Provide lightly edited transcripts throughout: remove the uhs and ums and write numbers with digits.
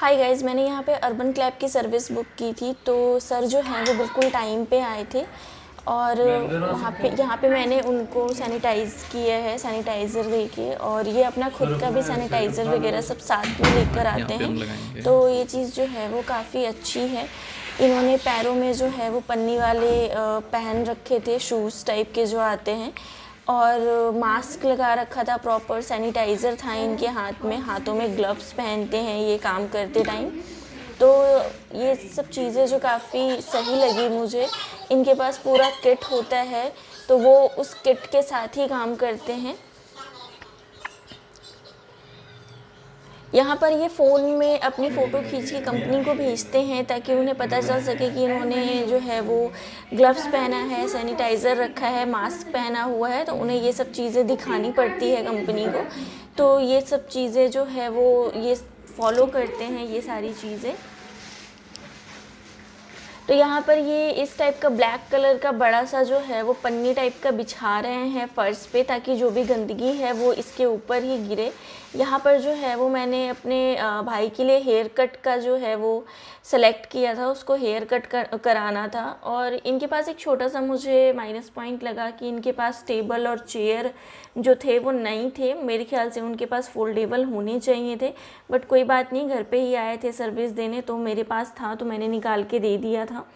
हाय guys, मैंने यहाँ पे अर्बन क्लैब की सर्विस बुक की थी। तो सर जो हैं वो बिल्कुल टाइम पे आए थे और वहाँ पे यहाँ पे मैंने उनको सैनिटाइज़ किया है, सैनिटाइज़र देके, और ये अपना खुद का भी सैनिटाइज़र वगैरह सब साथ में लेकर आते यहाँ पे हैं। हम लगाएंगे। तो ये चीज़ जो है वो काफ़ी अच्छी है। इन्होंने पैरों में जो है वो पन्नी वाले पहन रखे थे, शूज़ टाइप के जो आते हैं, और मास्क लगा रखा था, प्रॉपर सैनिटाइज़र था इनके हाथ में, हाथों में ग्लव्स पहनते हैं ये काम करते टाइम। तो ये सब चीज़ें जो काफ़ी सही लगी मुझे। इनके पास पूरा किट होता है, तो वो उस किट के साथ ही काम करते हैं। यहाँ पर ये फ़ोन में अपनी फ़ोटो खींच के कंपनी को भेजते हैं ताकि उन्हें पता चल सके कि इन्होंने जो है वो ग्लव्स पहना है, सैनिटाइज़र रखा है, मास्क पहना हुआ है, तो उन्हें ये सब चीज़ें दिखानी पड़ती है कंपनी को। तो ये सब चीज़ें जो है वो ये फॉलो करते हैं ये सारी चीज़ें। तो यहाँ पर ये इस टाइप का ब्लैक कलर का बड़ा सा जो है वो पन्नी टाइप का बिछा रहे हैं फ़र्श पे, ताकि जो भी गंदगी है वो इसके ऊपर ही गिरे। यहाँ पर जो है वो मैंने अपने भाई के लिए हेयर कट का जो है वो सेलेक्ट किया था, उसको हेयर कट कराना था। और इनके पास एक छोटा सा मुझे माइनस पॉइंट लगा कि इनके पास टेबल और चेयर जो थे वो नहीं थे। मेरे ख्याल से उनके पास फोल्डेबल होने चाहिए थे, बट कोई बात नहीं, घर पे ही आए थे सर्विस देने तो मेरे पास था, तो मैंने निकाल के दे दिया था।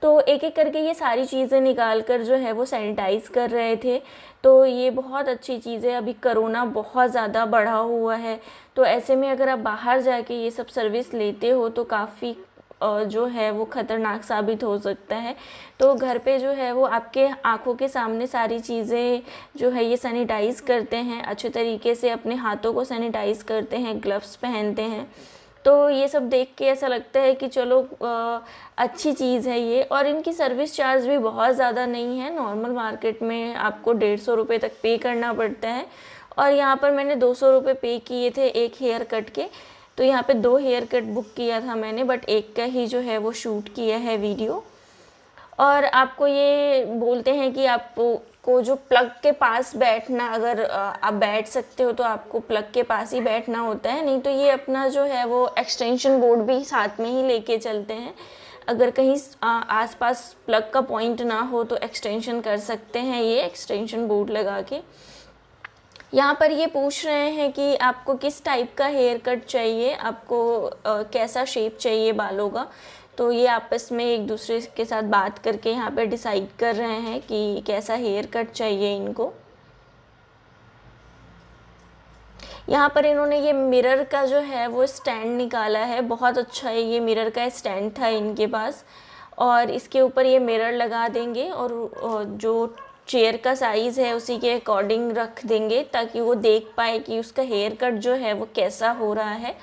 तो एक एक करके ये सारी चीज़ें निकाल कर जो है वो सैनिटाइज़ कर रहे थे। तो ये बहुत अच्छी चीज़ है। अभी कोरोना बहुत ज़्यादा बढ़ा हुआ है, तो ऐसे में अगर आप बाहर जाके ये सब सर्विस लेते हो तो काफ़ी जो है वो ख़तरनाक साबित हो सकता है। तो घर पे जो है वो आपके आँखों के सामने सारी चीज़ें जो है ये सैनिटाइज़ करते हैं, अच्छे तरीके से अपने हाथों को सैनिटाइज़ करते हैं, ग्लव्स पहनते हैं। तो ये सब देख के ऐसा लगता है कि चलो अच्छी चीज़ है ये। और इनकी सर्विस चार्ज भी बहुत ज़्यादा नहीं है। नॉर्मल मार्केट में आपको 150 रुपये तक पे करना पड़ता है, और यहाँ पर मैंने 200 रुपये पे किए थे एक हेयर कट के। तो यहाँ पे 2 हेयर कट बुक किया था मैंने, बट एक का ही जो है वो शूट किया है वीडियो। और आपको ये बोलते हैं कि आपको जो प्लग के पास बैठना, अगर आप बैठ सकते हो तो आपको प्लग के पास ही बैठना होता है, नहीं तो ये अपना जो है वो एक्सटेंशन बोर्ड भी साथ में ही लेके चलते हैं। अगर कहीं आसपास प्लग का पॉइंट ना हो तो एक्सटेंशन कर सकते हैं ये एक्सटेंशन बोर्ड लगा के। यहाँ पर ये पूछ रहे हैं कि आपको किस टाइप का हेयर कट चाहिए, आपको कैसा शेप चाहिए बालों का। तो ये आपस में एक दूसरे के साथ बात करके यहाँ पे डिसाइड कर रहे हैं कि कैसा हेयर कट चाहिए इनको। यहाँ पर इन्होंने ये मिरर का जो है वो स्टैंड निकाला है, बहुत अच्छा है। ये मिरर का स्टैंड था इनके पास, और इसके ऊपर ये मिरर लगा देंगे और जो चेयर का साइज़ है उसी के अकॉर्डिंग रख देंगे, ताकि वो देख पाए कि उसका हेयर कट जो है वो कैसा हो रहा है।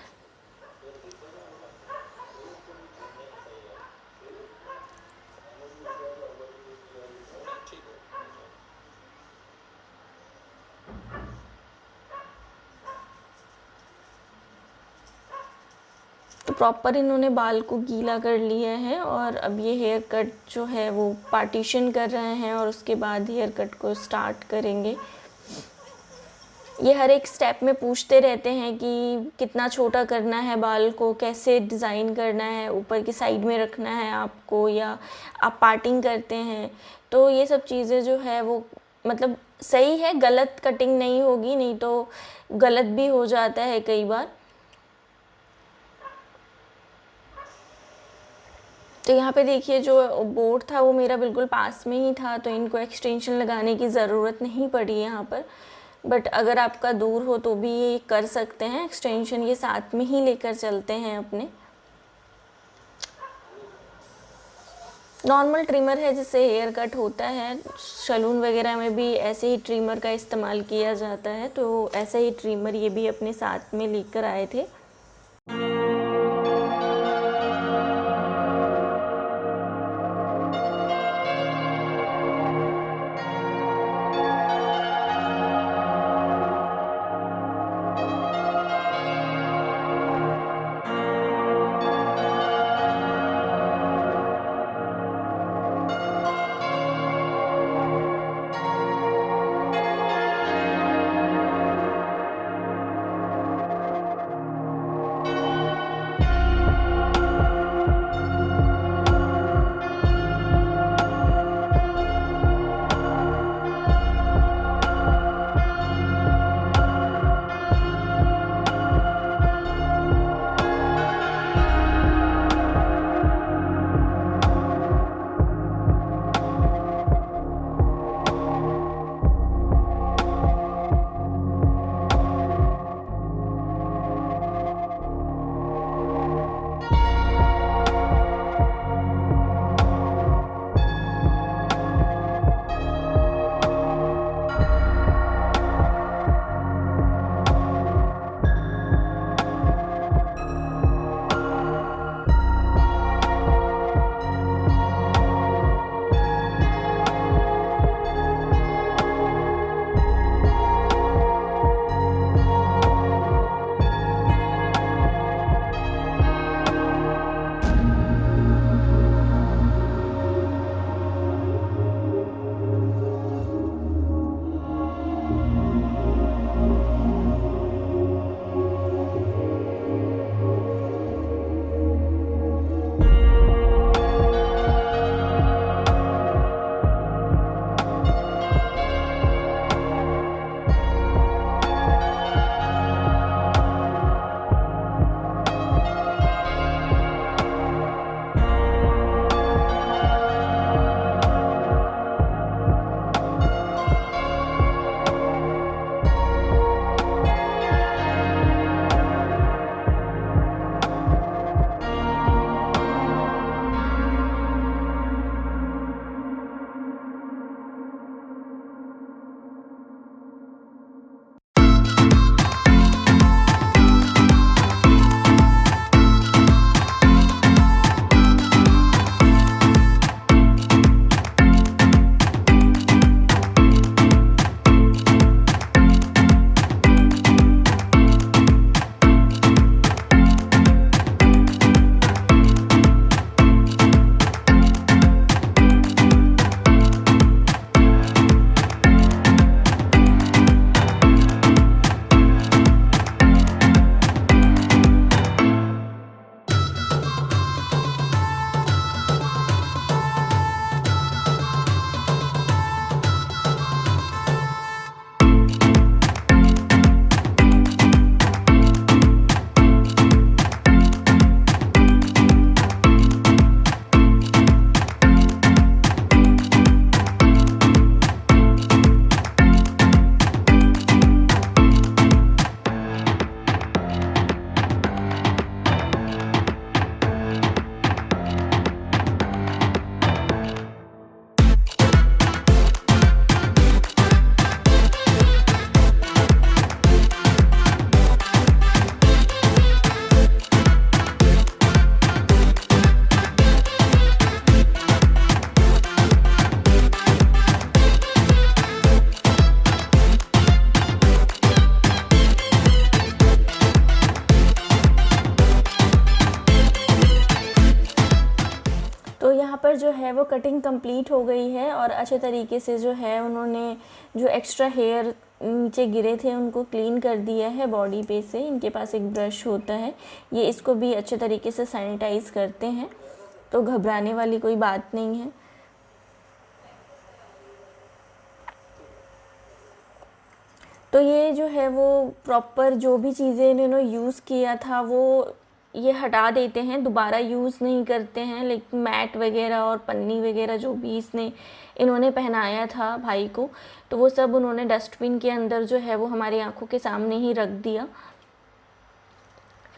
तो प्रॉपर इन्होंने बाल को गीला कर लिया है, और अब ये हेयर कट जो है वो पार्टीशन कर रहे हैं, और उसके बाद हेयर कट को स्टार्ट करेंगे। ये हर एक स्टेप में पूछते रहते हैं कि कितना छोटा करना है बाल को, कैसे डिज़ाइन करना है, ऊपर की साइड में रखना है आपको, या आप पार्टिंग करते हैं। तो ये सब चीज़ें जो है वो मतलब सही है, गलत कटिंग नहीं होगी, नहीं तो गलत भी हो जाता है कई बार। तो यहाँ पे देखिए जो बोर्ड था वो मेरा बिल्कुल पास में ही था, तो इनको एक्सटेंशन लगाने की ज़रूरत नहीं पड़ी यहाँ पर। बट अगर आपका दूर हो तो भी ये कर सकते हैं एक्सटेंशन, ये साथ में ही लेकर चलते हैं अपने। नॉर्मल ट्रिमर है जिससे हेयर कट होता है, सैलून वगैरह में भी ऐसे ही ट्रिमर का इस्तेमाल किया जाता है। तो ऐसा ही ट्रिमर ये भी अपने साथ में लेकर आए थे। है वो कटिंग कंप्लीट हो गई है और अच्छे तरीके से जो है उन्होंने जो एक्स्ट्रा हेयर नीचे गिरे थे उनको क्लीन कर दिया है बॉडी पे से। इनके पास एक ब्रश होता है, ये इसको भी अच्छे तरीके से सैनिटाइज़ करते हैं, तो घबराने वाली कोई बात नहीं है। तो ये जो है वो प्रॉपर जो भी चीज़ें इन्होंने यूज़ किया था वो ये हटा देते हैं, दोबारा यूज़ नहीं करते हैं। लेकिन मैट वगैरह और पन्नी वगैरह जो भी इन्होंने पहनाया था भाई को, तो वो सब उन्होंने डस्टबिन के अंदर जो है वो हमारी आंखों के सामने ही रख दिया।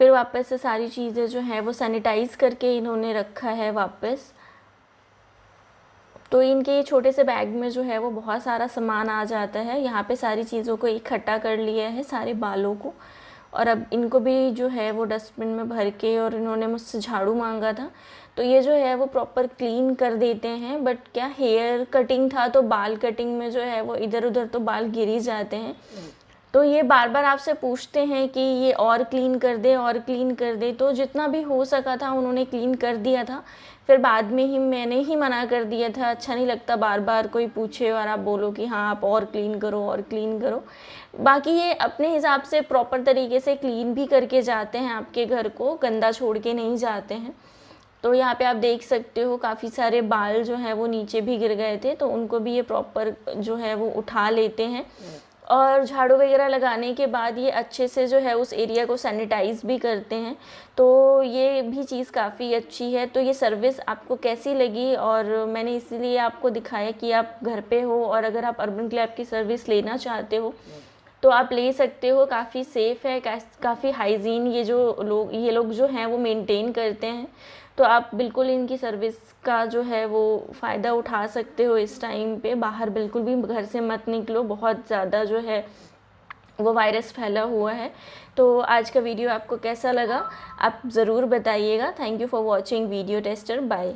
फिर वापस से सारी चीज़ें जो है वो सैनिटाइज़ करके इन्होंने रखा है वापस। तो इनके ये छोटे से बैग में जो है वो बहुत सारा सामान आ जाता है। यहाँ पे सारी चीज़ों को इकट्ठा कर लिया है, सारे बालों को, और अब इनको भी जो है वो डस्टबिन में भर के, और इन्होंने मुझसे झाड़ू मांगा था तो ये जो है वो प्रॉपर क्लीन कर देते हैं। बट क्या हेयर कटिंग था तो बाल कटिंग में जो है वो इधर उधर तो बाल गिर ही जाते हैं, तो ये बार बार आपसे पूछते हैं कि ये और क्लीन कर दे और क्लीन कर दे। तो जितना भी हो सका था उन्होंने क्लीन कर दिया था। फिर बाद में ही मैंने ही मना कर दिया था, अच्छा नहीं लगता बार बार कोई पूछे और आप बोलो कि हाँ आप और क्लीन करो और क्लीन करो। बाकी ये अपने हिसाब से प्रॉपर तरीके से क्लीन भी करके जाते हैं, आपके घर को गंदा छोड़ के नहीं जाते हैं। तो यहाँ पे आप देख सकते हो काफ़ी सारे बाल जो हैं वो नीचे भी गिर गए थे, तो उनको भी ये प्रॉपर जो है वो उठा लेते हैं। और झाड़ू वगैरह लगाने के बाद ये अच्छे से जो है उस एरिया को सैनिटाइज़ भी करते हैं, तो ये भी चीज़ काफ़ी अच्छी है। तो ये सर्विस आपको कैसी लगी, और मैंने इसीलिए आपको दिखाया कि आप घर पे हो और अगर आप अर्बन क्लैप की सर्विस लेना चाहते हो तो आप ले सकते हो। काफ़ी सेफ़ है, काफ़ी हाइजीन ये लोग जो हैं वो मेंटेन करते हैं, तो आप बिल्कुल इनकी सर्विस का जो है वो फ़ायदा उठा सकते हो। इस टाइम पे बाहर बिल्कुल भी घर से मत निकलो, बहुत ज़्यादा जो है वो वायरस फैला हुआ है। तो आज का वीडियो आपको कैसा लगा आप ज़रूर बताइएगा। Thank you for watching video tester, bye.